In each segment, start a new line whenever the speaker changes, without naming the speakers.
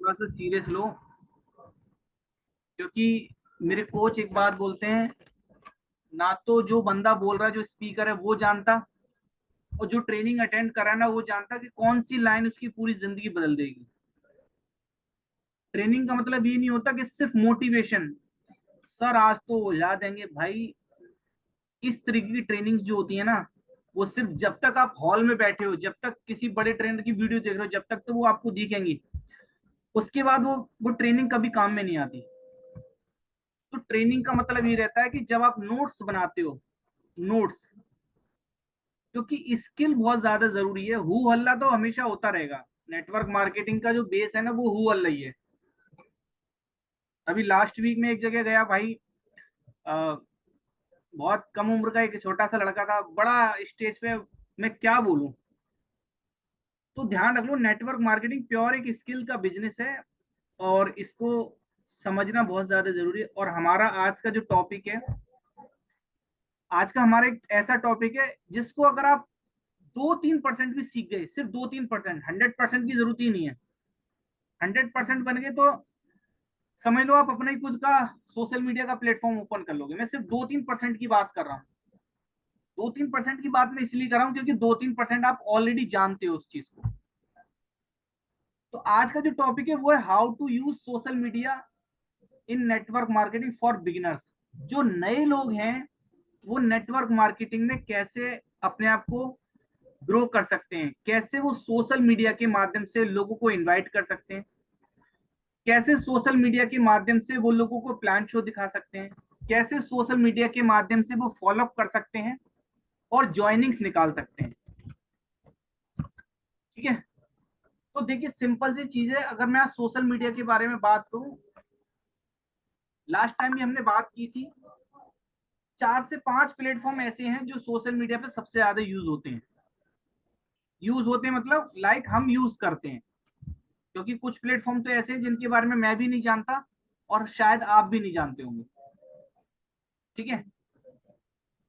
थोड़ा सा सीरियस लो, क्योंकि मेरे कोच एक बात बोलते हैं, ना तो जो बंदा बोल रहा है, जो स्पीकर है वो जानता, और जो ट्रेनिंग अटेंड कर रहा है ना वो जानता कि कौन सी लाइन उसकी पूरी जिंदगी बदल देगी। ट्रेनिंग का मतलब ये नहीं होता कि सिर्फ मोटिवेशन, सर आज तो हिला देंगे भाई। इस तरीके की ट्रेनिंग जो होती है ना, वो सिर्फ जब तक आप हॉल में बैठे हो, जब तक किसी बड़े ट्रेनर की वीडियो देख रहे हो, जब तक तो वो आपको दिखेंगी। उसके बाद वो ट्रेनिंग कभी काम में नहीं आती। तो ट्रेनिंग का मतलब ये रहता है कि जब आप नोट्स बनाते हो, नोट्स, क्योंकि स्किल बहुत ज्यादा जरूरी है। हु हल्ला तो हमेशा होता रहेगा। नेटवर्क मार्केटिंग का जो बेस है ना, वो हु हल्ला ही है। अभी लास्ट वीक में एक जगह गया भाई, आ, बहुत कम उम्र का एक छोटा सा लड़का था, बड़ा स्टेज पे, मैं क्या बोलूं। तो ध्यान रख लो, नेटवर्क मार्केटिंग प्योर एक स्किल का बिजनेस है, और इसको समझना बहुत ज्यादा जरूरी है। और हमारा आज का जो टॉपिक है, आज का हमारा एक ऐसा टॉपिक है जिसको अगर आप 2-3% भी सीख गए, सिर्फ 2-3%, 100% की जरूरत ही नहीं है। 100% बन गए तो समझ लो आप अपना ही खुद का सोशल मीडिया का प्लेटफॉर्म ओपन कर लोगे। मैं सिर्फ 2-3% की बात कर रहा हूँ। 2-3% की बात मैं इसलिए कर रहा हूँ क्योंकि 2-3% आप ऑलरेडी जानते हो उस चीज को। तो आज का जो टॉपिक है वो है how to use social media in network marketing for beginners. जो नए लोग हैं वो नेटवर्क मार्केटिंग में कैसे अपने आप को ग्रो कर सकते हैं, कैसे वो सोशल मीडिया के माध्यम से लोगों को इनवाइट कर सकते हैं, कैसे सोशल मीडिया के माध्यम से वो लोगों को प्लान शो दिखा सकते हैं, कैसे सोशल मीडिया के माध्यम से वो फॉलो अप कर सकते हैं और ज्वाइनिंग्स निकाल सकते हैं। ठीक है। तो देखिए सिंपल सी चीज है, अगर मैं सोशल मीडिया के बारे में बात करूं, लास्ट टाइम भी हमने बात की थी, 4 से 5 प्लेटफॉर्म ऐसे हैं जो सोशल मीडिया पे सबसे ज्यादा यूज होते हैं। यूज होते हैं मतलब लाइक हम यूज करते हैं, क्योंकि कुछ प्लेटफॉर्म तो ऐसे हैं जिनके बारे में मैं भी नहीं जानता और शायद आप भी नहीं जानते होंगे। ठीक है।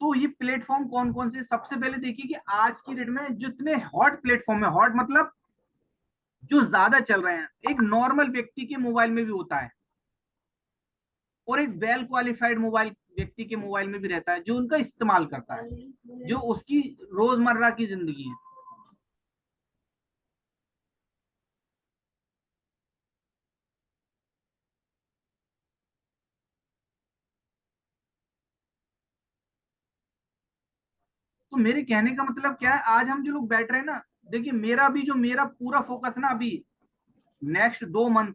तो ये प्लेटफॉर्म कौन कौन से, सबसे पहले देखिए कि आज की डेट में जितने हॉट प्लेटफॉर्म है, हॉट मतलब जो ज्यादा चल रहे हैं, एक नॉर्मल व्यक्ति के मोबाइल में भी होता है और एक वेल क्वालिफाइड मोबाइल व्यक्ति के मोबाइल में भी रहता है, जो उनका इस्तेमाल करता है, जो उसकी रोजमर्रा की जिंदगी है। तो मेरे कहने का मतलब क्या है, आज हम जो लोग बैठ रहे हैं ना, देखिए मेरा भी, जो मेरा पूरा फोकस ना अभी नेक्स्ट 2 मंथ,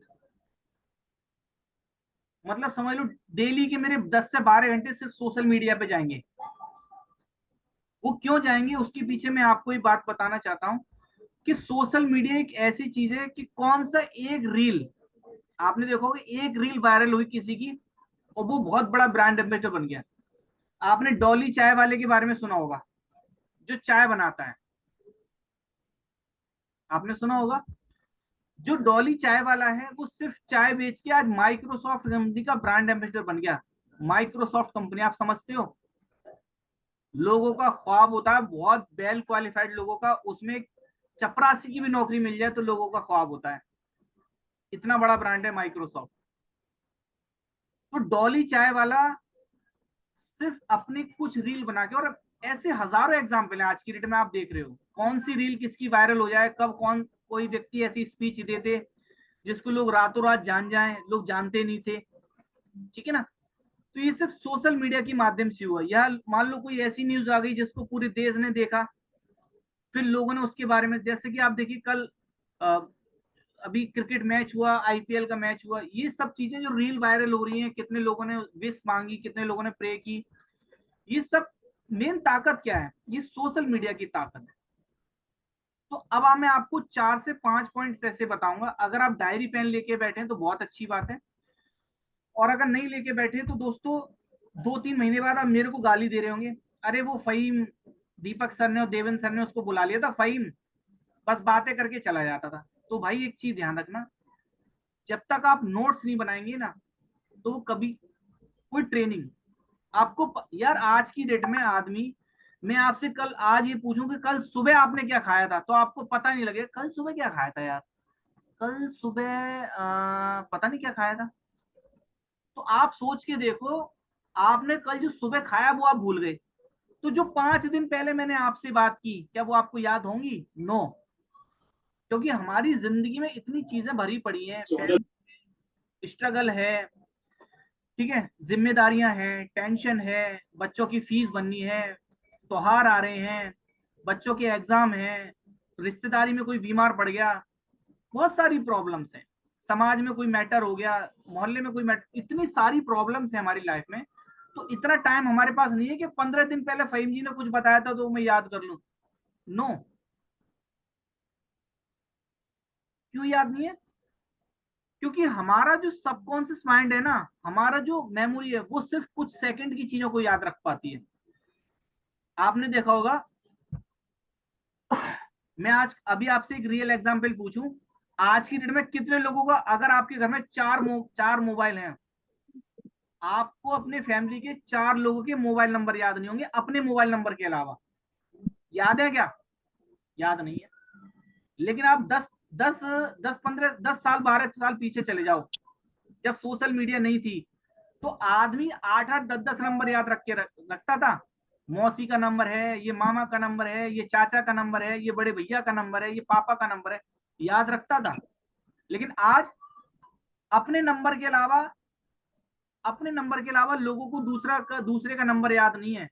मतलब समझ लो डेली के मेरे 10 से 12 घंटे सिर्फ सोशल मीडिया पे जाएंगे। वो क्यों जाएंगे उसके पीछे मैं आपको ये बात बताना चाहता हूँ कि सोशल मीडिया एक ऐसी चीज है कि कौन सा एक रील, आपने देखा होगा एक रील वायरल हुई किसी की और वो बहुत बड़ा ब्रांड एम्बेसडर बन गया। आपने डॉली चाय वाले के बारे में सुना होगा, जो चाय बनाता है, आपने सुना होगा। जो डॉली चाय वाला है वो सिर्फ चाय बेच के आज माइक्रोसॉफ्ट कंपनी का ब्रांड एम्बेसडर बन गया। माइक्रोसॉफ्ट कंपनी आप समझते हो, लोगों का ख्वाब होता है, बहुत वेल क्वालिफाइड लोगों का, उसमें चपरासी की भी नौकरी मिल जाए तो लोगों का ख्वाब होता है। इतना बड़ा ब्रांड है माइक्रोसॉफ्ट। तो डॉली चाय वाला सिर्फ अपनी कुछ रील बना के, और ऐसे हजारों एग्जाम्पल है आज की डेट में, आप देख रहे हो कौन सी रील किसकी वायरल हो जाए, कब कौन कोई व्यक्ति ऐसी स्पीच दे दे जिसको लोग रातों रात जान जाएं, लोग जानते नहीं थे। ठीक है ना। तो ये सिर्फ सोशल मीडिया के माध्यम से हुआ। या मान लो कोई ऐसी न्यूज आ गई जिसको पूरे देश ने देखा, फिर लोगों ने उसके बारे में, जैसे कि आप देखिए कल अ, अभी क्रिकेट मैच हुआ, आईपीएल का मैच हुआ, ये सब चीजें जो रील वायरल हो रही हैं, कितने लोगों ने विश मांगी, कितने लोगों ने प्रे की, ये सब मेन ताकत क्या है, ये सोशल मीडिया की ताकत है। तो अब मैं आपको 4 से 5 पॉइंट्स ऐसे बताऊंगा, अगर आप डायरी पेन लेके बैठे हैं तो बहुत अच्छी बात है, और अगर नहीं लेके बैठे तो दोस्तों 2-3 महीने बाद आप मेरे को गाली दे रहे होंगे, अरे वो फहीम, दीपक सर ने और देवेंद्र सर ने उसको बुला लिया था फहीम, बस बातें करके चला जाता था। तो भाई एक चीज ध्यान रखना, जब तक आप नोट्स नहीं बनाएंगे ना, तो वो कभी कोई ट्रेनिंग आपको यार आज की डेट में आदमी, मैं आपसे कल आज ये पूछूं कि कल सुबह आपने क्या खाया था, तो आपको पता नहीं लगेगा कल सुबह क्या खाया था यार। कल सुबह पता नहीं क्या खाया था। तो आप सोच के देखो, आपने कल जो सुबह खाया वो आप भूल गए। तो जो 5 दिन पहले मैंने आपसे बात की, क्या वो आपको याद होंगी? नो। क्योंकि हमारी जिंदगी में इतनी चीजें भरी पड़ी हैं, स्ट्रगल है, ठीक है, जिम्मेदारियां हैं, टेंशन है, बच्चों की फीस भरनी है, त्योहार आ रहे हैं, बच्चों के एग्जाम हैं, रिश्तेदारी में कोई बीमार पड़ गया, बहुत सारी प्रॉब्लम्स हैं, समाज में कोई मैटर हो गया, मोहल्ले में कोई मैटर, इतनी सारी प्रॉब्लम्स हैं हमारी लाइफ में। तो इतना टाइम हमारे पास नहीं है कि 15 दिन पहले फहीम जी ने कुछ बताया था तो मैं याद कर लूं। नो। क्यों याद नहीं है? क्योंकि हमारा जो सबकॉन्शियस माइंड है ना, हमारा जो मेमोरी है, वो सिर्फ कुछ सेकंड की चीजों को याद रख पाती है। आपने देखा होगा, मैं आज अभी आपसे एक रियल एग्जांपल पूछूं, आज की डेट में कितने लोगों का, अगर आपके घर में चार मोबाइल हैं, आपको अपने फैमिली के 4 लोगों के मोबाइल नंबर याद नहीं होंगे अपने मोबाइल नंबर के अलावा? याद है क्या? याद नहीं है। लेकिन आप 10 10 15 10 साल 12 साल पीछे चले जाओ, जब सोशल मीडिया नहीं थी, तो आदमी 8 8 10 10 नंबर याद रखता था। मौसी का नंबर है, ये मामा का नंबर है, ये चाचा का नंबर है, ये बड़े भैया का नंबर है, ये पापा का नंबर है, याद रखता था। लेकिन आज अपने नंबर के अलावा, लोगों को दूसरे का नंबर याद नहीं है।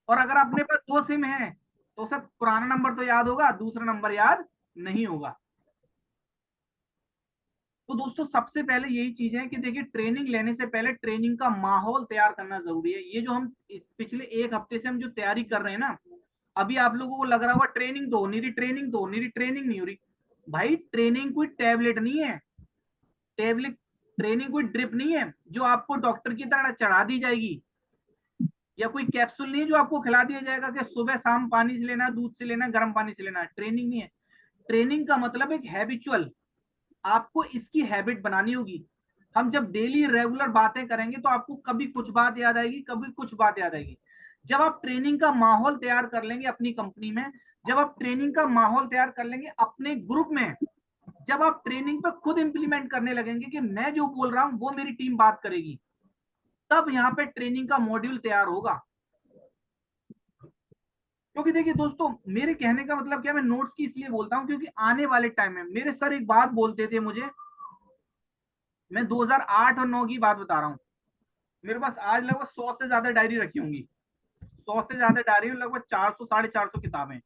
और अगर अपने पास 2 सिम है, तो सर पुराना नंबर तो याद होगा, दूसरा नंबर याद नहीं होगा। तो दोस्तों सबसे पहले यही चीज है कि देखिए, ट्रेनिंग लेने से पहले ट्रेनिंग का माहौल तैयार करना जरूरी है। ये जो हम पिछले एक हफ्ते से हम जो तैयारी कर रहे हैं ना, अभी आप लोगों को लग रहा होगा ट्रेनिंग तो हो नहीं रही, ट्रेनिंग तो हो नहीं रही, ट्रेनिंग नहीं हो रही। भाई ट्रेनिंग कोई टैबलेट नहीं है, टेबलेट ट्रेनिंग कोई ड्रिप नहीं है जो आपको डॉक्टर की तरह चढ़ा दी जाएगी, या कोई कैप्सूल नहीं है जो आपको खिला दिया जाएगा कि सुबह शाम पानी से लेना, दूध से लेना, गर्म पानी से लेना। ट्रेनिंग नहीं है। ट्रेनिंग का मतलब एक हैबिचुअल, आपको इसकी हैबिट बनानी होगी। हम जब डेली रेगुलर बातें करेंगे तो आपको कभी कुछ बात याद आएगी, कभी कुछ बात याद आएगी। जब आप ट्रेनिंग का माहौल तैयार कर लेंगे अपनी कंपनी में, जब आप ट्रेनिंग का माहौल तैयार कर लेंगे अपने ग्रुप में, जब आप ट्रेनिंग पे खुद इंप्लीमेंट करने लगेंगे कि मैं जो बोल रहा हूं वो मेरी टीम बात करेगी, तब यहाँ पे ट्रेनिंग का मॉड्यूल तैयार होगा। क्योंकि देखिए दोस्तों, मेरे कहने का मतलब क्या, मैं नोट्स की इसलिए बोलता हूं क्योंकि आने वाले टाइम में मेरे सर एक बात बोलते थे मुझे, मैं 2008 और 9 की बात बता रहा हूँ, मेरे पास आज लगभग 100 से ज्यादा डायरी रखी होंगी, 100 से ज्यादा डायरी, लगभग 400 450 किताबें।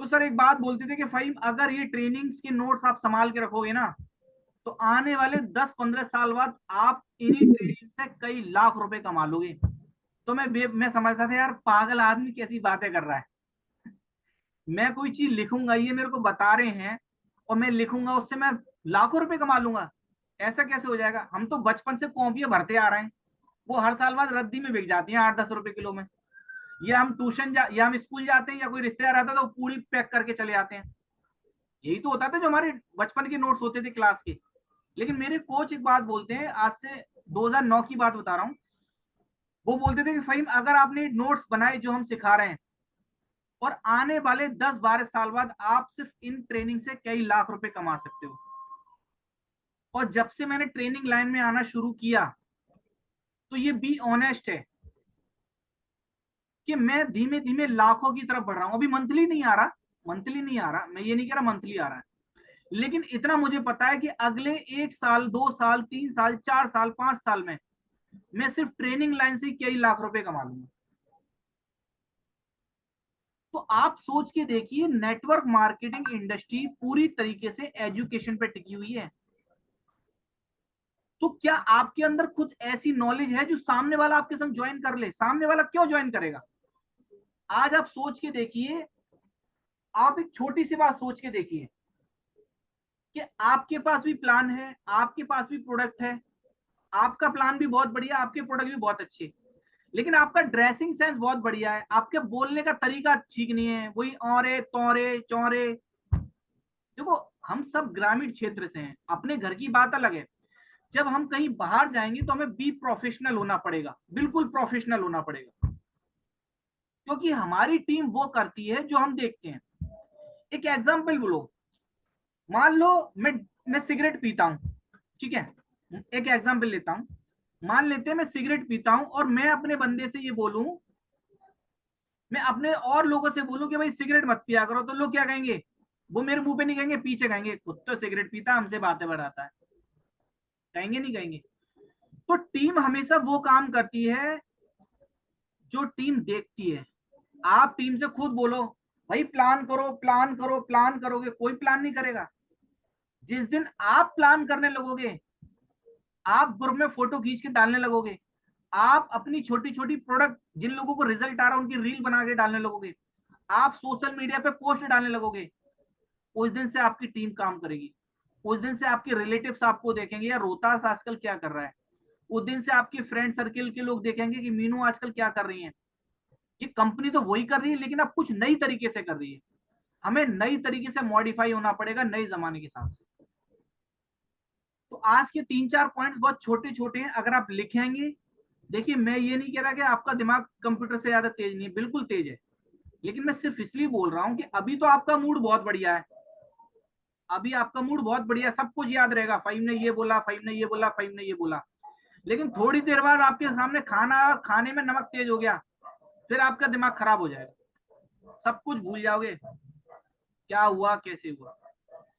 तो सर एक बात बोलते थे कि फहीम, अगर ये ट्रेनिंग्स के नोट्स आप संभाल के रखोगे ना, तो आने वाले 10 15 साल बाद आप इन्हीं ट्रेनिंग से कई लाख रुपए कमा लोगे। तो मैं समझता था यार, पागल आदमी कैसी बातें कर रहा है, मैं कोई चीज लिखूंगा, ये मेरे को बता रहे हैं, और मैं लिखूंगा उससे मैं लाखों रुपए कमा लूंगा, ऐसा कैसे हो जाएगा? हम तो बचपन से कॉपियां भरते आ रहे हैं, वो हर साल बाद रद्दी में बिक जाती हैं 8 10 रुपए किलो में। या हम या हम स्कूल जाते हैं, या कोई रिश्तेदार आता है तो पूरी पैक करके चले आते हैं। यही तो होता था जो हमारे बचपन के नोट्स होते थे क्लास के। लेकिन मेरे कोच एक बात बोलते हैं, आज से 2009 की बात बता रहा हूँ, वो बोलते थे कि फहीम, अगर आपने नोट्स बनाए जो हम सिखा रहे हैं, और आने वाले 10 12 साल बाद आप सिर्फ इन ट्रेनिंग से कई लाख रुपए कमा सकते हो। और जब से मैंने ट्रेनिंग लाइन में आना शुरू किया, तो ये बी ऑनेस्ट है कि मैं धीमे धीमे लाखों की तरफ बढ़ रहा हूं। अभी मंथली नहीं आ रहा, मंथली नहीं आ रहा, मैं ये नहीं कह रहा मंथली आ रहा है, लेकिन इतना मुझे पता है कि अगले 1 साल 2 साल 3 साल 4 साल 5 साल में मैं सिर्फ ट्रेनिंग लाइन से कई लाख रुपए कमा लूंगा। तो आप सोच के देखिए, नेटवर्क मार्केटिंग इंडस्ट्री पूरी तरीके से एजुकेशन पे टिकी हुई है। तो क्या आपके अंदर कुछ ऐसी नॉलेज है जो सामने वाला आपके संग ज्वाइन कर ले? सामने वाला क्यों ज्वाइन करेगा? आज आप सोच के देखिए, आप एक छोटी सी बात सोच के देखिए कि आपके पास भी प्लान है, आपके पास भी प्रोडक्ट है, आपका प्लान भी बहुत बढ़िया, आपके प्रोडक्ट भी बहुत अच्छे, लेकिन आपका ड्रेसिंग सेंस बहुत बढ़िया है, आपके बोलने का तरीका ठीक नहीं है, वही औरे तौरे चौरे। देखो, हम सब ग्रामीण क्षेत्र से हैं, अपने घर की बात अलग है, जब हम कहीं बाहर जाएंगे तो हमें बी प्रोफेशनल होना पड़ेगा, बिल्कुल प्रोफेशनल होना पड़ेगा, क्योंकि हमारी टीम वो करती है जो हम देखते हैं। एक एग्जाम्पल बोलो, मान लो मैं सिगरेट पीता हूं, ठीक है, एक एग्जांपल लेता हूं। मान लेते हैं मैं सिगरेट पीता हूं और मैं अपने बंदे से ये बोलूं, मैं अपने और लोगों से बोलूं कि भाई सिगरेट मत पिया करो, तो लोग क्या कहेंगे? वो मेरे मुंह पे नहीं कहेंगे, पीछे कहेंगे खुद तो सिगरेट पीता हमसे बातें बढ़ाता है। कहेंगे नहीं कहेंगे? तो टीम हमेशा वो काम करती है जो टीम देखती है। आप टीम से खुद बोलो भाई प्लान करो प्लान करो प्लान करोगे, कोई प्लान नहीं करेगा। जिस दिन आप प्लान करने लगोगे, आप ग्रुप में फोटो खींच के डालने लगोगे, आप अपनी छोटी छोटी प्रोडक्ट जिन लोगों को रिजल्ट आ रहा है उनकी रील बना के डालने लगोगे, आप सोशल मीडिया पे पोस्ट डालने लगोगे, उस दिन से आपकी टीम काम करेगी। उस दिन से आपके रिलेटिव्स आपको देखेंगे यार रोहतास आजकल क्या कर रहा है। उस दिन से आपके फ्रेंड सर्किल के लोग देखेंगे कि मीनू आजकल क्या कर रही है। ये कंपनी तो वही कर रही है लेकिन अब कुछ नई तरीके से कर रही है। हमें नई तरीके से मॉडिफाई होना पड़ेगा नए जमाने के हिसाब से। तो आज के 3-4 पॉइंट्स बहुत छोटे छोटे हैं, अगर आप लिखेंगे। देखिए मैं ये नहीं कह रहा कि आपका दिमाग कंप्यूटर से ज्यादा तेज नहीं है, बिल्कुल तेज है। लेकिन मैं सिर्फ इसलिए बोल रहा हूं कि अभी तो आपका मूड बहुत बढ़िया है, अभी आपका मूड बहुत बढ़िया, सब कुछ याद रहेगा, फाइव ने ये बोला, फाइव ने ये बोला, फाइव ने ये बोला। लेकिन थोड़ी देर बाद आपके सामने खाना, खाने में नमक तेज हो गया, फिर आपका दिमाग खराब हो जाएगा, सब कुछ भूल जाओगे क्या हुआ कैसे हुआ।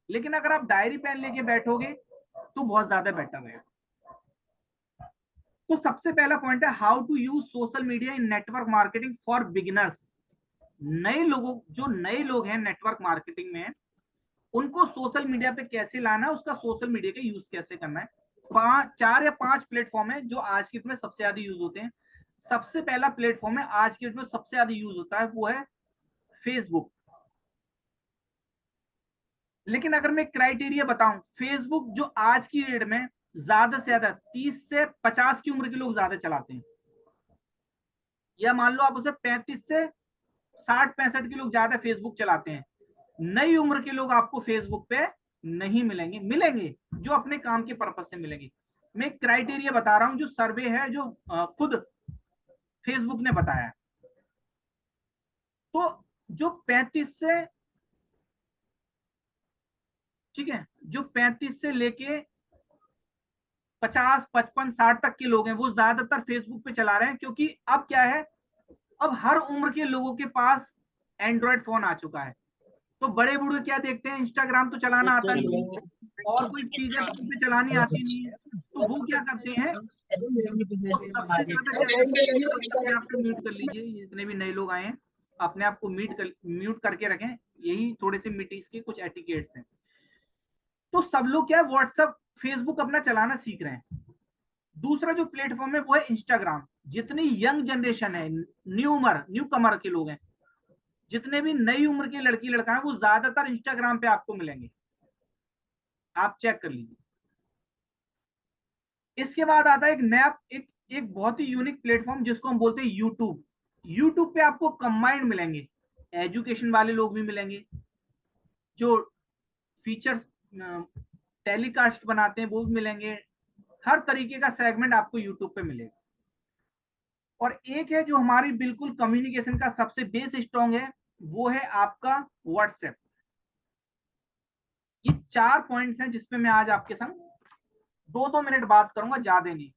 लेकिन अगर आप डायरी पेन लेके बैठोगे तो बहुत ज्यादा बेटर है। तो सबसे पहला पॉइंट है how to use social media in network marketing for beginners. नए लोगों, जो नए लोग हैं नेटवर्क मार्केटिंग में, उनको सोशल मीडिया पे कैसे लाना है, उसका सोशल मीडिया का यूज कैसे करना है। 4 या 5 प्लेटफॉर्म है जो आज के डेट में सबसे ज्यादा यूज होते हैं। सबसे पहला प्लेटफॉर्म है आज के डेट में सबसे ज्यादा यूज होता है, वो है फेसबुक। लेकिन अगर मैं क्राइटेरिया बताऊं, फेसबुक जो आज की डेट में ज्यादा से ज्यादा 30 से 50 की उम्र के लोग ज्यादा चलाते हैं, या मान लो आप उसे 35 से 60-65 के लोग ज्यादा फेसबुक चलाते हैं। नई उम्र के लोग आपको फेसबुक पे नहीं मिलेंगे, मिलेंगे जो अपने काम के पर्पज से मिलेंगे। मैं क्राइटेरिया बता रहा हूं जो सर्वे है, जो खुद फेसबुक ने बताया। तो जो 35 से, ठीक है, जो 35 से लेके 50, 55, 60 तक के लोग हैं वो ज्यादातर फेसबुक पे चला रहे हैं, क्योंकि अब क्या है, अब हर उम्र के लोगों के पास एंड्रॉयड फोन आ चुका है। तो बड़े बूढ़े क्या देखते हैं, इंस्टाग्राम तो चलाना आता नहीं है, और कोई चीजें तो उनपे चलानी आती नहीं है, तो वो क्या करते हैं, वो सबसे ज्यादा क्या करते हैं, अपने आप को म्यूट कर लीजिए, जितने भी नए लोग आए हैं अपने आप को म्यूट करके रखें। यही थोड़े से मीटिंग्स के कुछ एटिकेट्स हैं। तो सब लोग क्या है, व्हाट्सएप फेसबुक अपना चलाना सीख रहे हैं। दूसरा जो प्लेटफॉर्म है वो है इंस्टाग्राम। जितनी यंग जनरेशन है, न्यू कमर के लोग हैं, जितने भी नई उम्र के लड़की लड़का है, वो ज्यादातर इंस्टाग्राम पे आपको मिलेंगे, आप चेक कर लीजिए। इसके बाद आता है एक नया, एक बहुत ही यूनिक प्लेटफॉर्म जिसको हम बोलते हैं यूट्यूब। यूट्यूब पे आपको कंबाइंड मिलेंगे, एजुकेशन वाले लोग भी मिलेंगे, जो फीचर्स टेलीकास्ट बनाते हैं वो भी मिलेंगे। हर तरीके का सेगमेंट आपको यूट्यूब पे मिलेगा। और एक है जो हमारी बिल्कुल कम्युनिकेशन का सबसे बेस स्ट्रॉन्ग है, वो है आपका व्हाट्सएप। ये 4 पॉइंट्स हैं जिसपे मैं आज आपके संग 2-2 मिनट बात करूंगा, ज्यादा नहीं।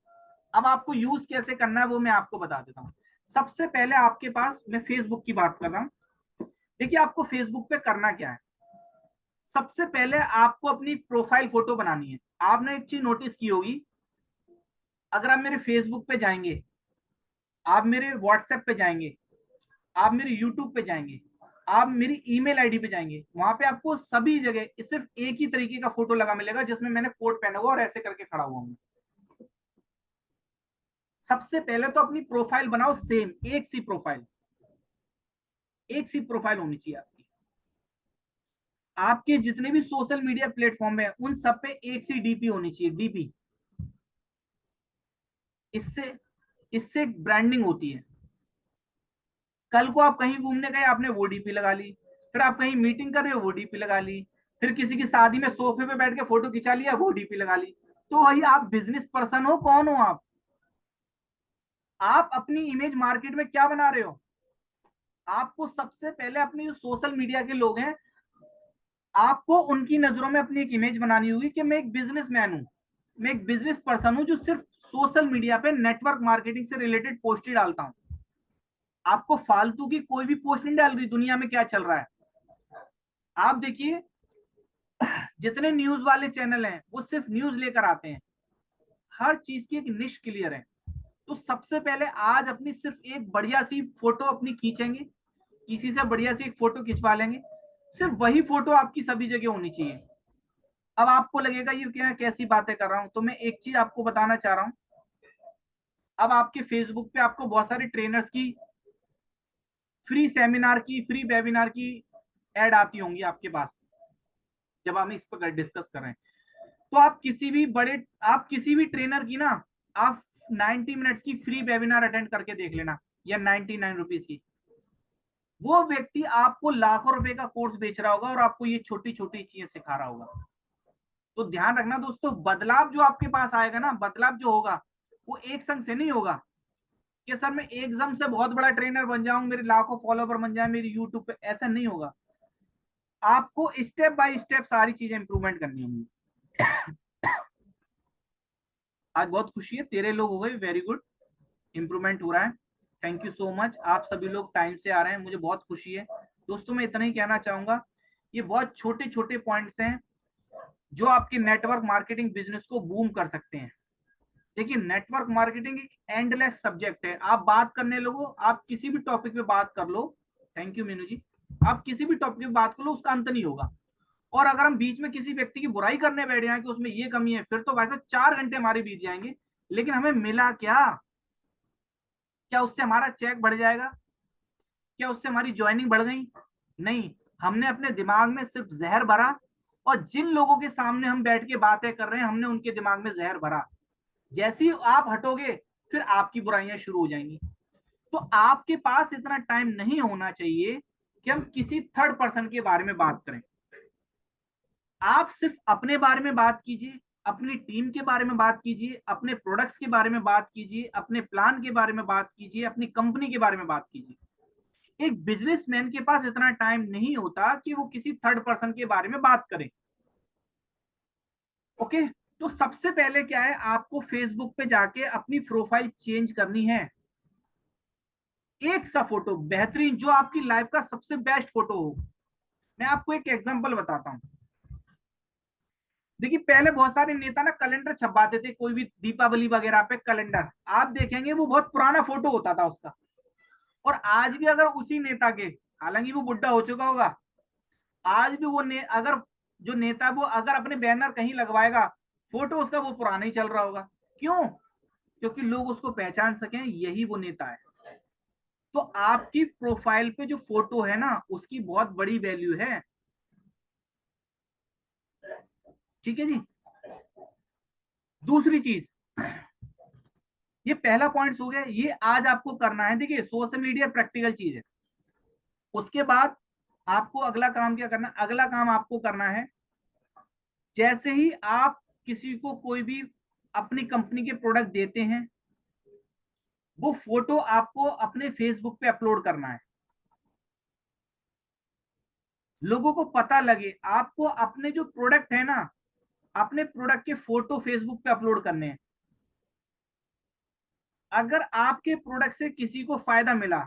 अब आपको यूज कैसे करना है वो मैं आपको बता देता हूँ। सबसे पहले आपके पास, मैं फेसबुक की बात कर रहा हूँ। देखिए आपको फेसबुक पे करना क्या है, सबसे पहले आपको अपनी प्रोफाइल फोटो बनानी है। आपने एक चीज नोटिस की होगी, अगर आप मेरे फेसबुक पे जाएंगे, आप मेरे व्हाट्सएप पे जाएंगे, आप मेरे यूट्यूब पे जाएंगे, आप मेरी ईमेल आईडी पे जाएंगे, वहां पे आपको सभी जगह सिर्फ एक ही तरीके का फोटो लगा मिलेगा, जिसमें मैंने कोट पहना हुआ और ऐसे करके खड़ा हुआ हूं। सबसे पहले तो अपनी प्रोफाइल बनाओ सेम, एक सी प्रोफाइल होनी चाहिए आपकी। आपके जितने भी सोशल मीडिया प्लेटफॉर्म है उन सब पे एक सी डीपी होनी चाहिए, डीपी। इससे इससे ब्रांडिंग होती है। कल को आप कहीं घूमने गए, आपने वो डीपी लगा ली, फिर आप कहीं मीटिंग कर रहे हो वो डीपी लगा ली, फिर किसी की शादी में सोफे पे बैठ के फोटो खिंचा लिया वो डीपी लगा ली। तो भाई आप बिजनेस पर्सन हो, कौन हो आप अपनी इमेज मार्केट में क्या बना रहे हो। आपको सबसे पहले अपनी जो सोशल मीडिया के लोग हैं आपको उनकी नजरों में अपनी एक इमेज बनानी होगी कि मैं एक बिजनेसमैन हूं, मैं एक बिजनेस पर्सन हूं जो सिर्फ सोशल मीडिया पे नेटवर्क मार्केटिंग से रिलेटेड पोस्ट ही डालता हूं। आपको फालतू की कोई भी पोस्ट नहीं डाल रही, दुनिया में क्या चल रहा है। आप देखिए, जितने न्यूज वाले चैनल हैं वो सिर्फ न्यूज लेकर आते हैं, हर चीज की एक निश क्लियर है। तो सबसे पहले आज अपनी सिर्फ एक बढ़िया सी फोटो अपनी खींचेंगे, किसी से बढ़िया सी एक फोटो खिंचवा लेंगे, सिर्फ वही फोटो आपकी सभी जगह होनी चाहिए। अब आपको लगेगा ये क्या कैसी बातें कर रहा हूं, तो मैं एक चीज आपको बताना चाह रहा हूं। अब आपके फेसबुक पे आपको बहुत सारे ट्रेनर्स की फ्री सेमिनार की, फ्री वेबिनार की एड आती होंगी आपके पास, जब हम इस पर डिस्कस कर रहे हैं। तो आप किसी भी ट्रेनर की ना, आप 90 मिनट्स की फ्री वेबिनार अटेंड करके देख लेना, या 99 रुपीज की। वो व्यक्ति आपको लाखों रुपए का कोर्स बेच रहा होगा और आपको ये छोटी छोटी चीजें सिखा रहा होगा। तो ध्यान रखना दोस्तों, बदलाव जो आपके पास आएगा ना, बदलाव जो होगा वो एक संग से नहीं होगा कि सर मैं एकदम से बहुत बड़ा ट्रेनर बन जाऊं, मेरे लाखों फॉलोवर बन जाए मेरी यूट्यूब पे, ऐसा नहीं होगा। आपको स्टेप बाय स्टेप सारी चीजें इंप्रूवमेंट करनी होंगी। आज बहुत खुशी है, 13 लोग हो गए, वेरी गुड, इंप्रूवमेंट हो रहा है। थैंक यू सो मच, आप सभी लोग टाइम से आ रहे हैं, मुझे बहुत खुशी है। दोस्तों मैं इतना ही कहना चाहूंगा, ये बहुत छोटे छोटे पॉइंट्स हैं जो आपके नेटवर्क मार्केटिंग बिजनेस को बूम कर सकते हैं। देखिए, नेटवर्क मार्केटिंग एक एंडलेस सब्जेक्ट है, आप बात करने लगो, आप किसी भी टॉपिक पे बात कर लो। थैंक यू मीनू जी। आप किसी भी टॉपिक पे बात कर लो, उसका अंत नहीं होगा। और अगर हम बीच में किसी व्यक्ति की बुराई करने बैठ जाए कि उसमें ये कमी है, फिर तो वैसे 4 घंटे हमारे बीत जाएंगे, लेकिन हमें मिला क्या? क्या उससे हमारा चेक बढ़ जाएगा? क्या उससे हमारी ज्वाइनिंग बढ़ गई? नहीं, हमने अपने दिमाग में सिर्फ जहर भरा, और जिन लोगों के सामने हम बैठ के बातें कर रहे हैं हमने उनके दिमाग में जहर भरा। जैसे ही आप हटोगे, फिर आपकी बुराइयां शुरू हो जाएंगी। तो आपके पास इतना टाइम नहीं होना चाहिए कि हम किसी थर्ड पर्सन के बारे में बात करें। आप सिर्फ अपने बारे में बात कीजिए, अपनी टीम के बारे में बात कीजिए, अपने प्रोडक्ट्स के बारे में बात कीजिए, अपने प्लान के बारे में बात कीजिए, अपनी कंपनी के बारे में बात कीजिए। एक बिजनेसमैन के पास इतना टाइम नहीं होता कि वो किसी थर्ड पर्सन के बारे में बात करे। ओके, तो सबसे पहले क्या है, आपको फेसबुक पे जाके अपनी प्रोफाइल चेंज करनी है। एक सा फोटो बेहतरीन, जो आपकी लाइफ का सबसे बेस्ट फोटो हो। मैं आपको एक एग्जांपल बताता हूं। देखिए, पहले बहुत सारे नेता ना कैलेंडर छपवाते थे, कोई भी दीपावली वगैरह पे कैलेंडर आप देखेंगे वो बहुत पुराना फोटो होता था उसका। और आज भी अगर उसी नेता के, हालांकि वो बुढ़ा हो चुका होगा, आज भी अगर जो नेता वो अगर अपने बैनर कहीं लगवाएगा, फोटो उसका वो पुराना ही चल रहा होगा। क्यों? क्योंकि लोग उसको पहचान सकें, यही वो नेता है। तो आपकी प्रोफाइल पे जो फोटो है ना, उसकी बहुत बड़ी वैल्यू है। ठीक है जी। दूसरी चीज, ये पहला पॉइंट हो गया, ये आज आपको करना है। देखिए, सोशल मीडिया प्रैक्टिकल चीज है। उसके बाद आपको अगला काम क्या करना, अगला काम आपको करना है, जैसे ही आप किसी को कोई भी अपनी कंपनी के प्रोडक्ट देते हैं, वो फोटो आपको अपने फेसबुक पे अपलोड करना है। लोगों को पता लगे, आपको अपने जो प्रोडक्ट है ना, अपने प्रोडक्ट के फोटो फेसबुक पे अपलोड करने हैं। अगर आपके प्रोडक्ट से किसी को फायदा मिला,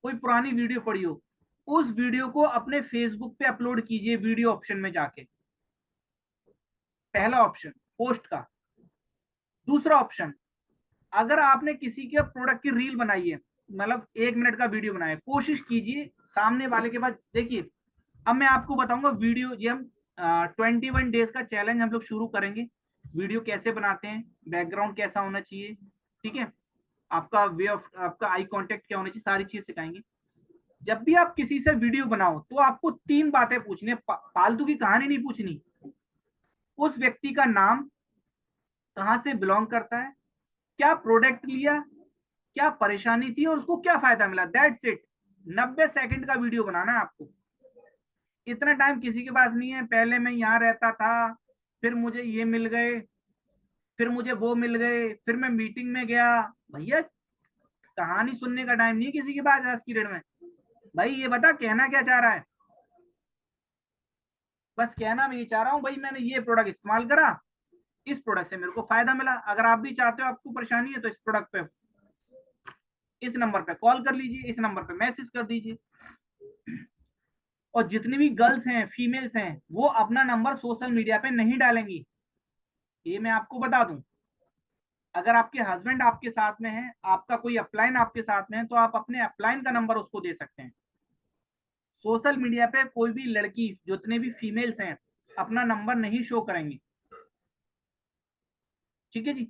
कोई पुरानी वीडियो पड़ी हो, उस वीडियो को अपने फेसबुक पे अपलोड कीजिए वीडियो ऑप्शन में जाके। पहला ऑप्शन पोस्ट का। दूसरा ऑप्शन, अगर आपने किसी के प्रोडक्ट की रील बनाई है, मतलब 1 मिनट का वीडियो बनाया, कोशिश कीजिए सामने वाले के पास, देखिए अब मैं आपको बताऊंगा वीडियो, ये हम 21 डेज का चैलेंज हम लोग शुरू करेंगे। वीडियो कैसे बनाते हैं, बैकग्राउंड कैसा होना चाहिए, ठीक है, आपका वे ऑफ, आपका आई कांटेक्ट क्या होना चाहिए, सारी चीज सिखाएंगे। जब भी आप किसी से वीडियो बनाओ तो आपको 3 बातें पूछनी, फालतू की कहानी नहीं पूछनी। उस व्यक्ति का नाम, कहां से बिलोंग करता है, क्या प्रोडक्ट लिया, क्या परेशानी थी और उसको क्या फायदा मिला, दैट्स इट। 90 सेकंड का वीडियो बनाना है आपको। इतना टाइम किसी के पास नहीं है, पहले मैं यहाँ रहता था, फिर मुझे ये मिल गए, फिर मुझे वो मिल गए, फिर मैं मीटिंग में गया। भैया, कहानी सुनने का टाइम नहीं है किसी के पास आज की डेट में। भाई ये बता कहना क्या चाह रहा है। बस कहना मैं ये चाह रहा हूँ भाई, मैंने ये प्रोडक्ट इस्तेमाल करा, इस प्रोडक्ट से मेरे को फायदा मिला। अगर आप भी चाहते हो, आपको परेशानी है, तो इस प्रोडक्ट पे, इस नंबर पे कॉल कर लीजिए, इस नंबर पे मैसेज कर दीजिए। और जितनी भी गर्ल्स हैं, फीमेल्स हैं, वो अपना नंबर सोशल मीडिया पे नहीं डालेंगी, ये मैं आपको बता दूं। अगर आपके हस्बैंड आपके साथ में है, आपका कोई अपलाइन आपके साथ में है, तो आप अपने अपलाइन का नंबर उसको दे सकते हैं। सोशल मीडिया पे कोई भी लड़की, जितने भी फीमेल्स हैं, अपना नंबर नहीं शो करेंगी। ठीक है जी।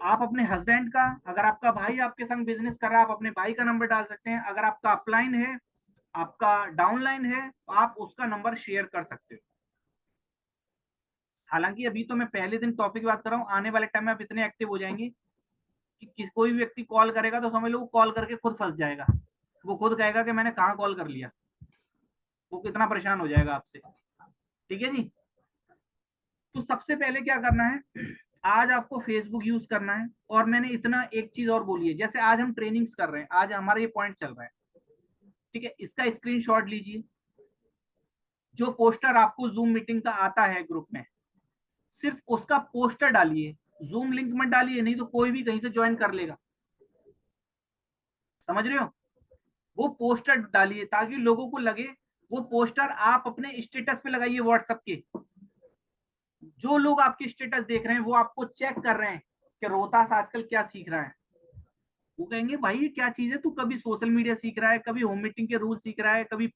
आप अपने हस्बैंड का, अगर आपका भाई आपके संग बिजनेस कर रहा है, आप अपने भाई का नंबर डाल सकते हैं। अगर आपका अपलाइन है, आपका डाउनलाइन है, तो आप उसका नंबर शेयर कर सकते हो। हालांकि अभी तो मैं पहले दिन टॉपिक की बात कर रहा हूँ, आने वाले टाइम में आप इतने एक्टिव हो जाएंगे कि कोई भी व्यक्ति कॉल करेगा तो समझ लो वो कॉल करके खुद फंस जाएगा। वो खुद कहेगा कि मैंने कहाँ कॉल कर लिया। वो कितना परेशान हो जाएगा आपसे। ठीक है जी। तो सबसे पहले क्या करना है, आज आपको फेसबुक यूज करना है। और मैंने इतना एक चीज और बोली है, जैसे आज हम ट्रेनिंग्स कर रहे हैं, आज हमारा ये पॉइंट चल रहा है, ठीक है, इसका स्क्रीनशॉट लीजिए। जो पोस्टर आपको जूम मीटिंग का आता है ग्रुप में, सिर्फ उसका पोस्टर डालिए, जूम लिंक मत डालिए, नहीं तो कोई भी कहीं से ज्वाइन कर लेगा। समझ रहे हो? वो पोस्टर डालिए ताकि लोगों को लगे, वो पोस्टर आप अपने स्टेटस पे लगाइए व्हाट्सएप के। जो लोग आपके स्टेटस देख रहे हैं वो आपको चेक कर रहे हैं कि रोहतास आजकल क्या सीख रहा है। वो कहेंगे भाई ये क्या चीज है, तू कभी सोशल मीडिया सीख रहा है, कभी होम मीटिंग के रूल सीख रहा है, कभी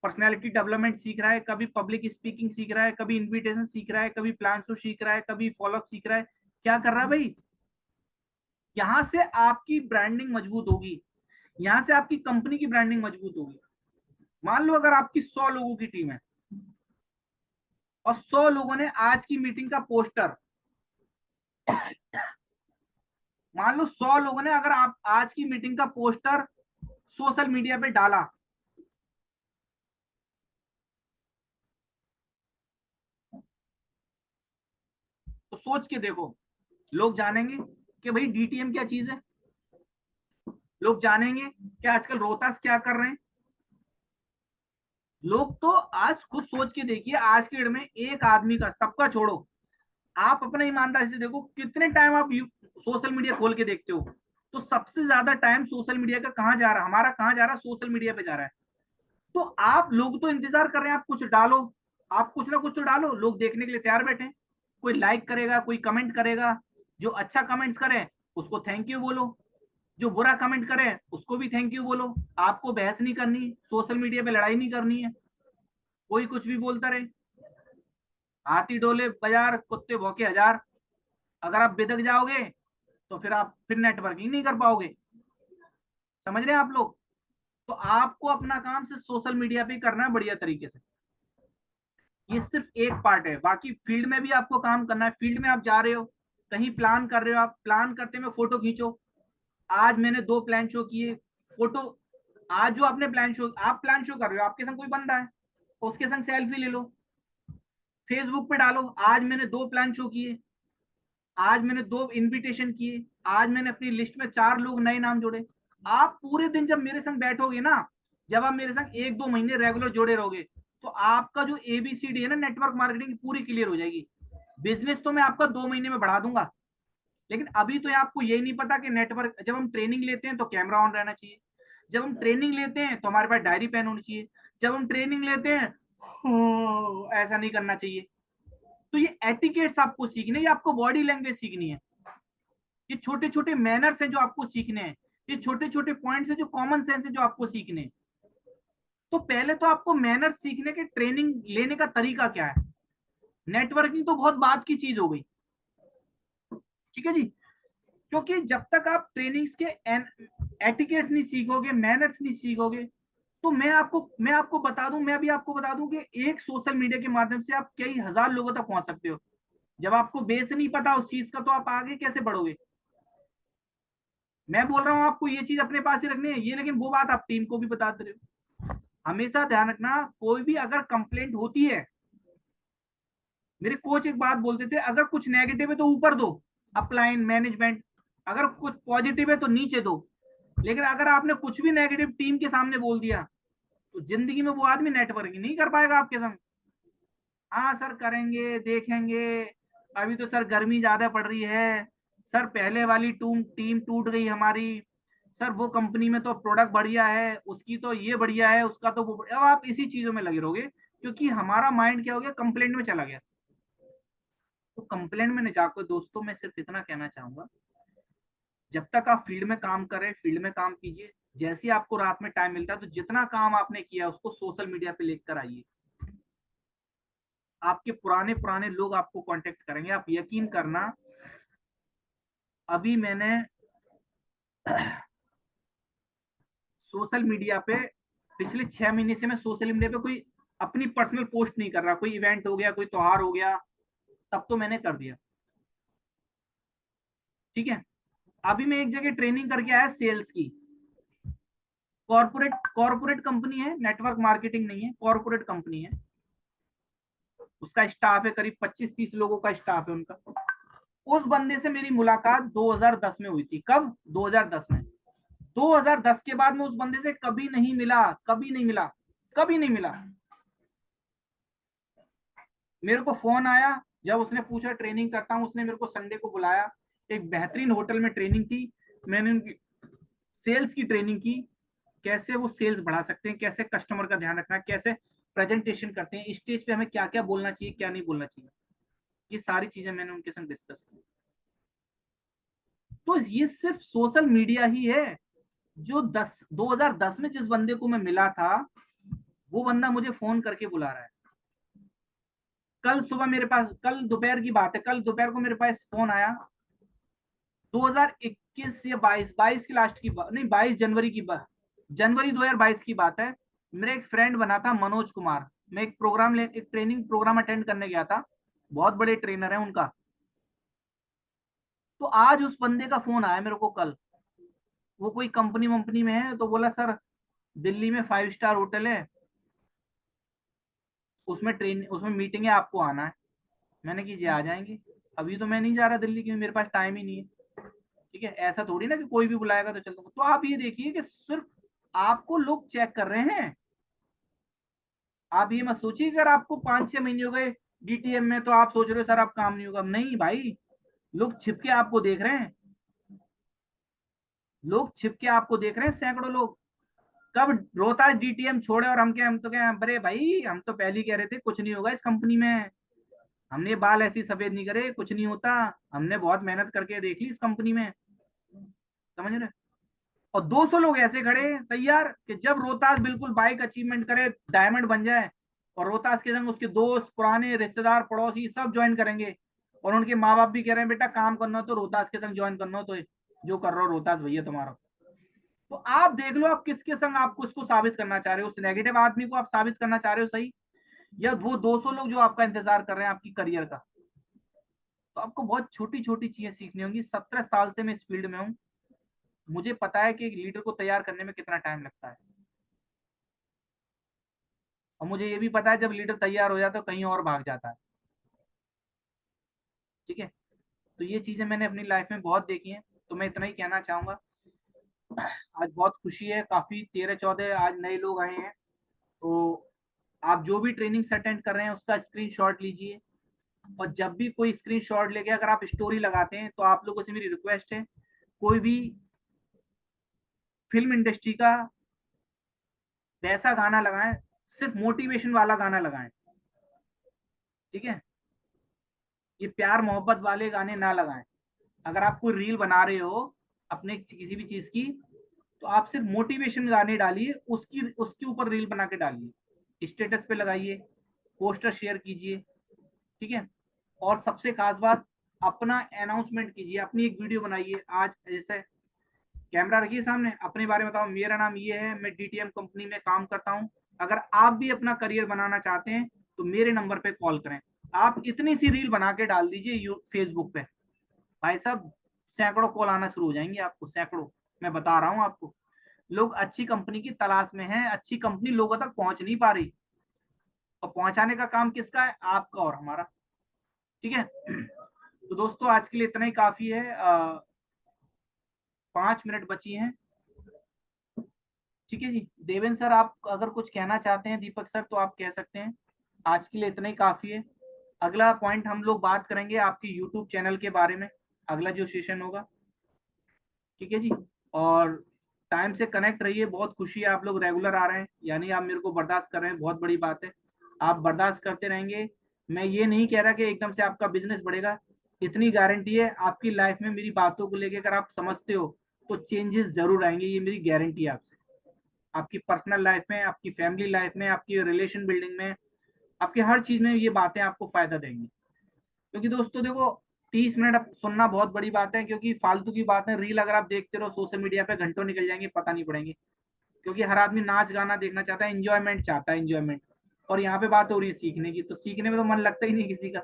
पर्सनैलिटी डेवलपमेंट सीख रहा है, कभी पब्लिक स्पीकिंग सीख रहा है, कभी इन्विटेशन सीख रहा है, कभी प्लान शो सीख रहा है, कभी फॉलोअप सीख रहा है। क्या कर रहा है भाई? यहां से आपकी ब्रांडिंग मजबूत होगी, यहां से आपकी कंपनी की ब्रांडिंग मजबूत होगी। मान लो अगर आपकी 100 लोगों की टीम है और 100 लोगों ने आज की मीटिंग का पोस्टर, मान लो 100 लोगों ने अगर आप आज की मीटिंग का पोस्टर सोशल मीडिया पे डाला, तो सोच के देखो, लोग जानेंगे कि भाई डीटीएम क्या चीज है, लोग जानेंगे कि आजकल रोहतास क्या कर रहे हैं। लोग तो आज खुद सोच के देखिए, आज के डेट में एक आदमी का, सबका छोड़ो, आप अपना ईमानदारी से देखो कितने टाइम आप सोशल मीडिया खोल के देखते हो। तो सबसे ज्यादा टाइम सोशल मीडिया का कहाँ जा रहा है, हमारा कहाँ जा रहा है, सोशल मीडिया पे जा रहा है। तो आप लोग तो इंतजार कर रहे हैं, आप कुछ डालो, आप कुछ ना कुछ तो डालो, लोग देखने के लिए तैयार बैठे हैं। कोई लाइक करेगा, कोई कमेंट करेगा। जो अच्छा कमेंट्स करे उसको थैंक यू बोलो, जो बुरा कमेंट करे उसको भी थैंक यू बोलो। आपको बहस नहीं करनी, सोशल मीडिया पे लड़ाई नहीं करनी है। कोई कुछ भी बोलता रहे, हाथी डोले बाजार कुत्ते भौंके हजार। अगर आप बिदक जाओगे तो फिर नेटवर्किंग नहीं कर पाओगे। समझ रहे हैं आप लोग? तो आपको अपना काम से सोशल मीडिया पे करना है बढ़िया तरीके से। ये सिर्फ एक पार्ट है, बाकी फील्ड में भी आपको काम करना है। फील्ड में आप जा रहे हो, कहीं प्लान कर रहे हो, आप प्लान करते में फोटो खींचो। आज मैंने 2 प्लान शो किए, फोटो। आज जो आपने प्लान शो, आप प्लान शो कर रहे हो, आपके संग कोई बंदा है, उसके संग सेल्फी ले लो, फेसबुक पे डालो, आज मैंने 2 प्लान शो किए, आज मैंने 2 इनविटेशन किए, आज मैंने अपनी लिस्ट में 4 लोग नए नाम जोड़े। आप पूरे दिन जब मेरे संग बैठोगे ना, जब आप मेरे संग 1-2 महीने रेगुलर जोड़े रहोगे, तो आपका जो एबीसीडी है ना नेटवर्क मार्केटिंग की, पूरी क्लियर हो जाएगी। बिजनेस तो मैं आपका 2 महीने में बढ़ा दूंगा, लेकिन अभी तो आपको यही नहीं पता कि नेटवर्क, जब हम ट्रेनिंग लेते हैं तो कैमरा ऑन रहना चाहिए, जब हम ट्रेनिंग लेते हैं तो हमारे पास डायरी पेन होनी चाहिए, जब हम ट्रेनिंग लेते हैं ऐसा नहीं करना चाहिए। तो ये एटिकेट्स आपको सीखने, ये आपको बॉडी लैंग्वेज सीखनी है। ये छोटे छोटे मैनर्स हैं जो आपको सीखने हैं, ये छोटे छोटे पॉइंट्स हैं जो कॉमन सेंस है जो आपको सीखने हैं। तो पहले तो आपको मैनर्स सीखने के, ट्रेनिंग लेने का तरीका क्या है। नेटवर्किंग तो बहुत बात की चीज हो गई, ठीक है जी। क्योंकि जब तक आप ट्रेनिंग्स के एटिकेट्स नहीं सीखोगे, मैनर्स नहीं सीखोगे, तो मैं आपको बता दूं, मैं भी आपको बता दूं कि एक सोशल मीडिया के माध्यम से आप कई हजार लोगों तक पहुंच सकते हो। जब आपको बेस नहीं पता उस चीज का, तो आप आगे कैसे बढ़ोगे। मैं बोल रहा हूं आपको ये चीज अपने पास ही रखनी है ये, लेकिन वो बात आप टीम को भी बताते रहे। हमेशा ध्यान रखना, कोई भी अगर कंप्लेंट होती है, मेरे कोच एक बात बोलते थे, अगर कुछ नेगेटिव है तो ऊपर दो, अपलाइन मैनेजमेंट, अगर कुछ पॉजिटिव है तो नीचे दो। लेकिन अगर आपने कुछ भी नेगेटिव टीम के सामने बोल दिया, तो जिंदगी में वो आदमी नेटवर्किंग नहीं कर पाएगा आपके संग। हाँ सर करेंगे, देखेंगे, अभी तो सर गर्मी ज्यादा पड़ रही है, सर पहले वाली टीम टीम टूट गई हमारी, सर वो कंपनी में तो प्रोडक्ट बढ़िया है, उसकी तो ये बढ़िया है, उसका तो वो अब आप इसी चीजों में लगे रहोगे, क्योंकि हमारा माइंड क्या हो गया, कंप्लेंट में चला गया। तो कंप्लेंट में नहीं जाकर दोस्तों, मैं सिर्फ इतना कहना चाहूंगा, जब तक आप फील्ड में काम कर रहे हैं फील्ड में काम कीजिए, जैसे ही आपको रात में टाइम मिलता है तो जितना काम आपने किया उसको सोशल मीडिया पे लेकर आइए। आपके पुराने पुराने लोग आपको कांटेक्ट करेंगे, आप यकीन करना। अभी मैंने सोशल मीडिया पे पिछले 6 महीने से मैं सोशल मीडिया पे कोई अपनी पर्सनल पोस्ट नहीं कर रहा, कोई इवेंट हो गया, कोई त्योहार हो गया, तब तो मैंने कर दिया। ठीक है, अभी मैं एक जगह ट्रेनिंग करके आया सेल्स की, कॉर्पोरेट कॉर्पोरेट कंपनी है, नेटवर्क मार्केटिंग नहीं है, कॉर्पोरेट कंपनी है, उसका स्टाफ है करीब 25-30 लोगों का स्टाफ है उनका। उस बंदे से मेरी मुलाकात 2010 में हुई थी। कब? 2010 में। 2010 के बाद मैं उस बंदे से कभी नहीं मिला, कभी नहीं मिला, कभी नहीं मिला। मेरे को फोन आया जब उसने पूछा ट्रेनिंग करता हूं, उसने मेरे को संडे को बुलाया, एक बेहतरीन होटल में ट्रेनिंग थी, मैंने उनकी सेल्स की ट्रेनिंग की, कैसे वो सेल्स बढ़ा सकते हैं, कैसे कस्टमर का ध्यान रखना है, कैसे प्रेजेंटेशन करते हैं, स्टेज पे हमें क्या क्या बोलना चाहिए, क्या नहीं बोलना चाहिए, ये सारी चीजें मैंने उनके संग डिस्कस की। तो ये सिर्फ सोशल मीडिया ही है जो 2010 में जिस बंदे को मैं मिला था, वो बंदा मुझे फोन करके बुला रहा है। कल सुबह मेरे पास, कल दोपहर की बात है, कल दोपहर को मेरे पास फोन आया, 2021 या 22 की लास्ट की बात, नहीं 22 जनवरी की बात, जनवरी 2022 की बात है। मेरा एक फ्रेंड बना था मनोज कुमार, मैं एक ट्रेनिंग प्रोग्राम अटेंड करने गया था, बहुत बड़े ट्रेनर है उनका। तो आज उस बंदे का फोन आया मेरे को कल, वो कोई कंपनी वंपनी में है, तो बोला सर दिल्ली में 5 स्टार होटल है, उसमें मीटिंग है, आपको आना है। मैंने कि जी आ जाएंगे, अभी तो मैं नहीं जा रहा दिल्ली क्योंकि मेरे पास टाइम ही नहीं है। ठीक है, ऐसा थोड़ी ना कि कोई भी बुलाएगा तो चल दूंगा। तो आप ये देखिए कि सिर्फ आपको लोग चेक कर रहे हैं, आप ये मत सोचिए अगर आपको 5-6 महीने हो गए डीटीएम में तो आप सोच रहे हो सर आप काम नहीं होगा, नहीं भाई, लोग छिप के आपको देख रहे हैं, लोग छिप के आपको देख रहे हैं, सैकड़ों लोग। कब रोहतास डीटीएम छोड़े और हम तो क्या, अरे भाई हम तो पहले ही कह रहे थे कुछ नहीं होगा इस कंपनी में, हमने बाल ऐसी सफेद नहीं करे, कुछ नहीं होता, हमने बहुत मेहनत करके देख ली इस कंपनी में, समझ रहे। और 200 लोग ऐसे खड़े हैं तैयार कि जब रोहतास बिल्कुल बाइक अचीवमेंट करे, डायमंड बन जाए, और रोहतास के संग उसके दोस्त पुराने रिश्तेदार पड़ोसी सब ज्वाइन करेंगे, और उनके माँ बाप भी कह रहे हैं बेटा काम करना हो तो रोहतास के संग ज्वाइन करना हो, तो जो कर रहा हो रोहतास भैया तुम्हारा। तो आप देख लो आप किसके संग आपको उसको साबित करना चाह रहे हो, उस नेगेटिव आदमी को आप साबित करना चाह रहे हो सही, या वो 200 लोग जो आपका इंतजार कर रहे हैं आपकी करियर का। तो आपको बहुत छोटी छोटी चीजें सीखनी होंगी। 17 साल से मैं इस फील्ड में हूँ, मुझे पता है कि एक लीडर को तैयार करने में कितना टाइम लगता है, और मुझे ये भी पता है जब लीडर तैयार हो जाता है तो कहीं और भाग जाता है। ठीक है, तो ये चीजें मैंने अपनी लाइफ में बहुत देखी हैं, तो मैं इतना ही कहना चाहूंगा। आज बहुत खुशी है, काफी 13-14 आज नए लोग आए हैं, तो आप जो भी ट्रेनिंग अटेंड कर रहे हैं उसका स्क्रीनशॉट लीजिए, और जब भी कोई स्क्रीनशॉट लेके अगर आप स्टोरी लगाते हैं तो आप लोगों से मेरी रिक्वेस्ट है, कोई भी फिल्म इंडस्ट्री का वैसा गाना लगाएं, सिर्फ मोटिवेशन वाला गाना लगाएं। ठीक है, ये प्यार मोहब्बत वाले गाने ना लगाएं। अगर आप कोई रील बना रहे हो अपने किसी भी चीज की, तो आप सिर्फ मोटिवेशन गाने डालिए, उसकी उसके ऊपर रील बना के डालिए, स्टेटस पे लगाइए, पोस्टर शेयर कीजिए। ठीक है, और सबसे खास बात, अपना अनाउंसमेंट कीजिए, अपनी एक वीडियो बनाइए। आज जैसे कैमरा रखिए सामने, अपने बारे में बताओ, मेरा नाम ये है, मैं डीटीएम कंपनी में काम करता हूँ, अगर आप भी अपना करियर बनाना चाहते हैं तो मेरे नंबर पे कॉल करें। आप इतनी सी रील बना के डाल दीजिए फेसबुक पे, भाई साहब सैकड़ों कॉल आना शुरू हो जाएंगे आपको, सैकड़ों। मैं बता रहा हूँ आपको, लोग अच्छी कंपनी की तलाश में हैं, अच्छी कंपनी लोगों तक पहुंच नहीं पा रही, और पहुंचाने का काम किसका है, आपका और हमारा। ठीक है, तो दोस्तों आज के लिए इतना ही काफी है, 5 मिनट बची हैं। ठीक है जी, देवेंद्र सर आप अगर कुछ कहना चाहते हैं, दीपक सर तो आप कह सकते हैं। आज के लिए इतना ही काफी है। अगला पॉइंट हम लोग बात करेंगे आपके यूट्यूब चैनल के बारे में, अगला जो सेशन होगा। ठीक है जी। और टाइम से कनेक्ट रहिए, बहुत खुशी है आप लोग रेगुलर आ रहे हैं, यानी आप मेरे को बर्दाश्त कर रहे हैं, बहुत बड़ी बात है। आप बर्दाश्त करते रहेंगे। मैं ये नहीं कह रहा कि एकदम से आपका बिजनेस बढ़ेगा, इतनी गारंटी है आपकी लाइफ में मेरी बातों को लेकर अगर आप समझते हो तो चेंजेस जरूर आएंगे, ये मेरी गारंटी है आपसे। आपकी पर्सनल लाइफ में, आपकी फैमिली लाइफ में, आपकी रिलेशन बिल्डिंग में, आपकी हर चीज में ये बातें आपको फायदा देंगी। क्योंकि दोस्तों देखो, 30 मिनट अब सुनना बहुत बड़ी बात है, क्योंकि फालतू की बातें रील अगर आप देखते रहो सोशल मीडिया पे घंटों निकल जाएंगे पता नहीं पड़ेंगे। क्योंकि हर आदमी नाच गाना देखना चाहता है, इंजॉयमेंट चाहता है, इंजॉयमेंट। और यहाँ पे बात हो रही है सीखने की, तो सीखने में तो मन लगता ही नहीं किसी का।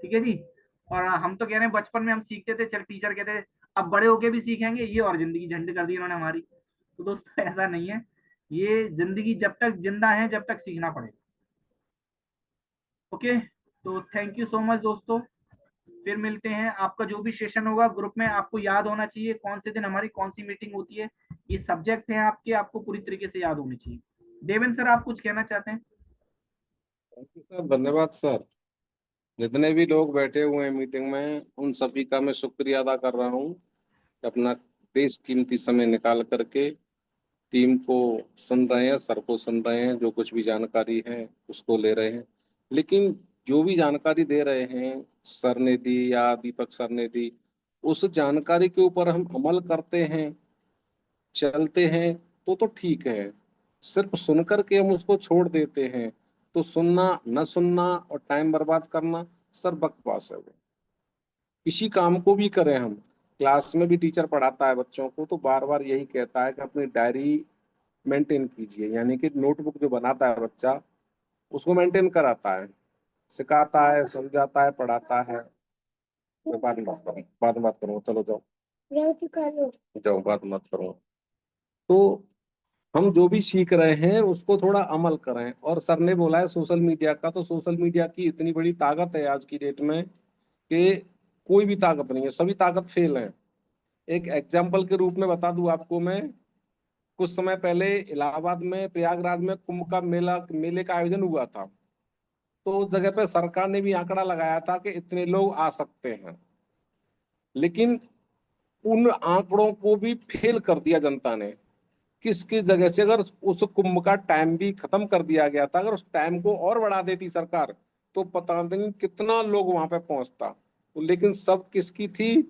ठीक है जी। और हम तो कह रहे हैं बचपन में हम सीखते थे, चल टीचर कहते थे अब बड़े होके भी सीखेंगे, ये और जिंदगी झंड कर दी इन्होंने हमारी। तो दोस्तों ऐसा नहीं है, ये जिंदगी जब तक जिंदा है जब तक सीखना पड़ेगा। ओके, तो थैंक यू सो मच दोस्तों। फिर मिलते हैं। आपका जो भी सेशन होगा ग्रुप में आपको याद होना चाहिए कौन से दिन हमारी कौन सी मीटिंग होती है। ये सब्जेक्ट है आपके, आपको पूरी तरीके से याद होनी चाहिए। देवेंद्र सर, आप कुछ कहना चाहते हैं?
थैंक यू सर, धन्यवाद सर। जितने भी लोग बैठे हुए हैं मीटिंग में, उन सभी का मैं शुक्रिया अदा कर रहा हूँ कि अपना बेशकीमती समय निकाल करके टीम को सुन रहे हैं, सर को सुन रहे हैं, जो कुछ भी जानकारी है उसको ले रहे हैं। लेकिन जो भी जानकारी दे रहे हैं, सर ने दी या दीपक सर ने दी, उस जानकारी के ऊपर हम अमल करते हैं, चलते हैं, तो ठीक है। सिर्फ सुन करके हम उसको छोड़ देते हैं तो सुनना न सुनना और टाइम बर्बाद करना, सर बकवास है वो। किसी काम को भी करें हम, क्लास में भी टीचर पढ़ाता है बच्चों को तो बार बार यही कहता है कि अपनी डायरी मेंटेन कीजिए, यानी कि नोटबुक जो बनाता है बच्चा, उसको मेंटेन कराता है, सिखाता है, समझाता है, पढ़ाता है। मैं बात मत करूँ, बात मत करूँ, चलो जाओ, जाओ बात मत करो। तो हम जो भी सीख रहे हैं उसको थोड़ा अमल करें। और सर ने बोला है सोशल मीडिया का, तो सोशल मीडिया की इतनी बड़ी ताकत है आज की डेट में कि कोई भी ताकत नहीं है, सभी ताकत फेल है। एक एग्जाम्पल के रूप में बता दूं आपको मैं, कुछ समय पहले इलाहाबाद में प्रयागराज में कुंभ का मेले का आयोजन हुआ था। तो उस जगह पे सरकार ने भी आंकड़ा लगाया था कि इतने लोग आ सकते हैं, लेकिन उन आंकड़ों को भी फेल कर दिया जनता ने। किसकी जगह से अगर उस कुंभ का टाइम भी खत्म कर दिया गया था, अगर उस टाइम को और बढ़ा देती सरकार, तो पता नहीं कितना लोग वहां पे पहुंचता। लेकिन सब किसकी थी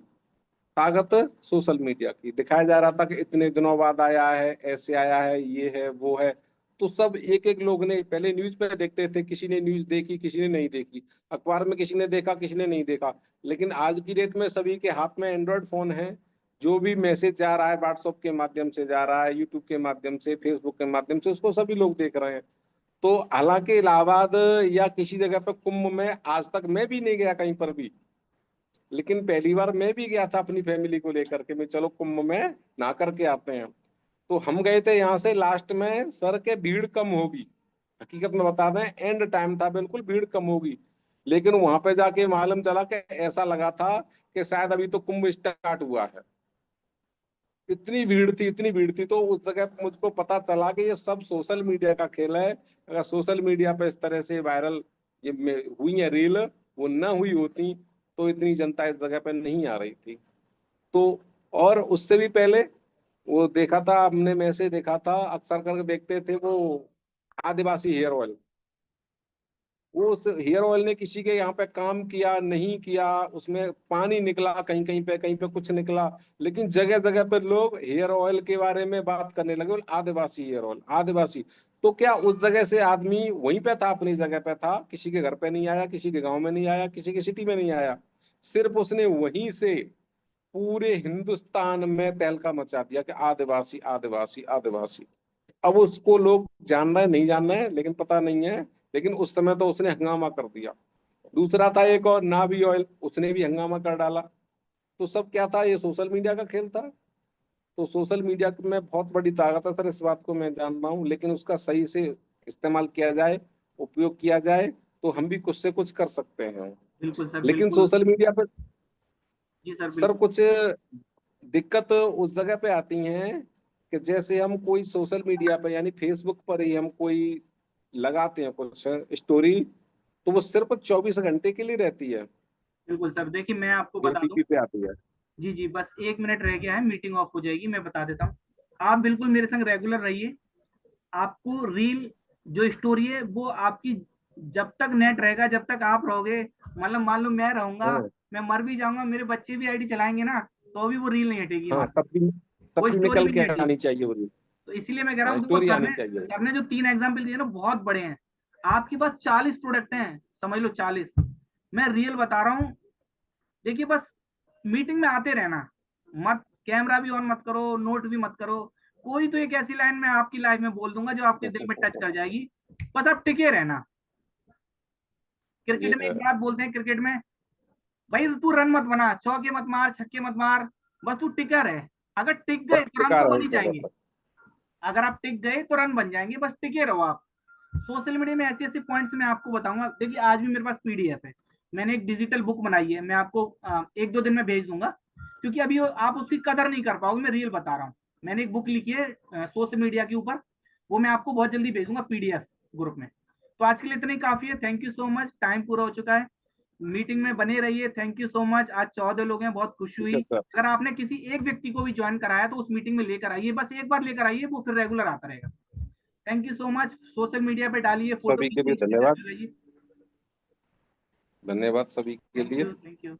ताकत? सोशल मीडिया की। दिखाया जा रहा था कि इतने दिनों बाद आया है, ऐसे आया है, ये है वो है। तो सब एक एक लोग ने पहले न्यूज पे देखते थे, किसी ने न्यूज देखी, किसी ने नहीं देखी, अखबार में किसी ने देखा, किसी ने नहीं देखा। लेकिन आज की डेट में सभी के हाथ में एंड्रॉयड फोन है। जो भी मैसेज जा रहा है व्हाट्सएप के माध्यम से जा रहा है, यूट्यूब के माध्यम से, फेसबुक के माध्यम से, उसको सभी लोग देख रहे हैं। तो हालांकि इलाहाबाद या किसी जगह पर कुंभ में आज तक मैं भी नहीं गया कहीं पर भी, लेकिन पहली बार मैं भी गया था अपनी फैमिली को लेकर के, मैं चलो कुंभ में नहा करके आते हैं। तो हम गए थे यहाँ से, लास्ट में सर के भीड़ कम होगी, हकीकत में बता दें एंड टाइम था, बिल्कुल भीड़ कम होगी। लेकिन वहां पे जाके मालूम चला कि ऐसा लगा था कि शायद अभी तो कुंभ स्टार्ट हुआ है। इतनी भीड़ थी, इतनी भीड़ थी। तो उस जगह पे मुझको पता चला कि ये सब सोशल मीडिया का खेल है। अगर सोशल मीडिया पे इस तरह से वायरल हुई है रील, वो न हुई होती तो इतनी जनता इस जगह पे नहीं आ रही थी। तो और उससे भी पहले वो देखा था हमने, मैसेज देखा था, अक्सर करके देखते थे वो आदिवासी हेयर ऑयल। वो उस हेयर ऑयल ने किसी के यहाँ पे काम किया नहीं किया, उसमें पानी निकला कहीं कहीं पे, कहीं पे कुछ निकला, लेकिन जगह जगह पे लोग हेयर ऑयल के बारे में बात करने लगे, बोले आदिवासी हेयर ऑयल, आदिवासी। तो क्या उस जगह से आदमी वहीं पे था, अपनी जगह पे था, किसी के घर पे नहीं आया, किसी के गांव में नहीं आया, किसी की सिटी में नहीं आया, सिर्फ उसने वहीं से पूरे हिंदुस्तान में तहलका मचा दिया कि आदिवासी आदिवासी आदिवासी। अब उसको लोग जान रहे हैं नहीं जान रहे हैं लेकिन पता नहीं है, लेकिन उस समय तो उसने हंगामा कर दिया। दूसरा था एक और नाभी ऑयल, उसने भी हंगामा कर डाला। तो सब क्या था, ये सोशल मीडिया का खेल था। तो सोशल मीडिया में बहुत बड़ी ताकत है सर, इस बात को मैं जान रहा हूँ, लेकिन उसका सही से इस्तेमाल किया जाए, उपयोग किया जाए, तो हम भी कुछ से कुछ कर सकते हैं।
बिल्कुल सर,
लेकिन
बिल्कुल।
सोशल मीडिया पर
जी सर,
सर
बिल्कुल।
कुछ दिक्कत उस जगह पे आती हैं कि जैसे हम कोई सोशल मीडिया पे यानी फेसबुक पर ही हम कोई लगाते हैं कुछ स्टोरी, तो वो सिर्फ 24 घंटे के लिए रहती है,
बिल्कुल सर, देखिए मैं आपको
जो
बता दूं।
टीवी पे आती है।
जी जी, बस 1 मिनट रह गया है, मीटिंग ऑफ हो जाएगी, मैं बता देता हूँ। आप बिल्कुल मेरे संग रेगुलर रहिए। आपको रील जो स्टोरी है वो आपकी, जब तक नेट रहेगा, जब तक आप रहोगे, मतलब मान लो मैं रहूंगा,
हाँ
मैं मर भी जाऊंगा, मेरे बच्चे भी आईडी चलाएंगे ना, तो भी वो रील नहीं हटेगी
हाँ,
वहां से,
तब
वो
भी
स्टोरी
निकल
भी
के
नहीं हटेगी।
आनी चाहिए वो।
तो इसीलिए मैं कह रहा
हाँ,
हूँ, देखो
स्टोरी
सर
आनी
ने
चाहिए।
सर ने जो 3 एग्जाम्पल दिए ना बहुत बड़े हैं। आपके पास 40 प्रोडक्ट हैं, समझ लो 40। मैं रियल बता रहा हूँ। देखिए बस मीटिंग में आते रहना, मत कैमरा भी ऑन मत करो, नोट भी मत करो। कोई तो एक ऐसी लाइन मैं आपकी लाइफ में बोल दूंगा जो आपके दिल में टच कर जाएगी। बस आप टिके रहना।
ये
क्रिकेट में
है।
एक बात बोलते हैं, क्रिकेट में भाई तू रन मत बना, चौके मत मार, छक्के मत मार, बस तू टिका रहे। अगर टिक गए
बस
तो रन
टिका
तो
रहे
बन ही जाएंगे।
बस।
अगर आप टिक गए तो रन बन जाएंगे, बस टिके रहो आप। सोशल मीडिया में ऐसी ऐसी पॉइंट्स मैं आपको बताऊंगा। देखिए आज भी मेरे पास पीडीएफ है, मैंने एक डिजिटल बुक बनाई है, मैं आपको 1-2 दिन में भेज दूंगा। क्योंकि अभी आप उसकी कदर नहीं कर पाओगे, मैं रियल बता रहा हूँ। मैंने एक बुक लिखी है सोशल मीडिया के ऊपर, वो मैं आपको बहुत जल्दी भेज दूंगा पीडीएफ ग्रुप में। तो आज के लिए इतना ही काफी है। Thank you so much, time पूरा हो चुका है। मीटिंग में बने रहिए। Thank you so much. आज 14 लोग हैं, बहुत खुशी
ठीक है
हुई।
सर।
अगर आपने किसी एक व्यक्ति को भी ज्वाइन कराया तो उस मीटिंग में लेकर आइए, बस एक बार लेकर आइए, वो फिर रेगुलर आता रहेगा। Thank you so much. Social media पे डालिए, फोटो
सभी के लिए
खींचिए, स्टेटस
धन्यवाद।
लगाइए।
धन्यवाद सभी के
थैंक
लिए।
You, thank you.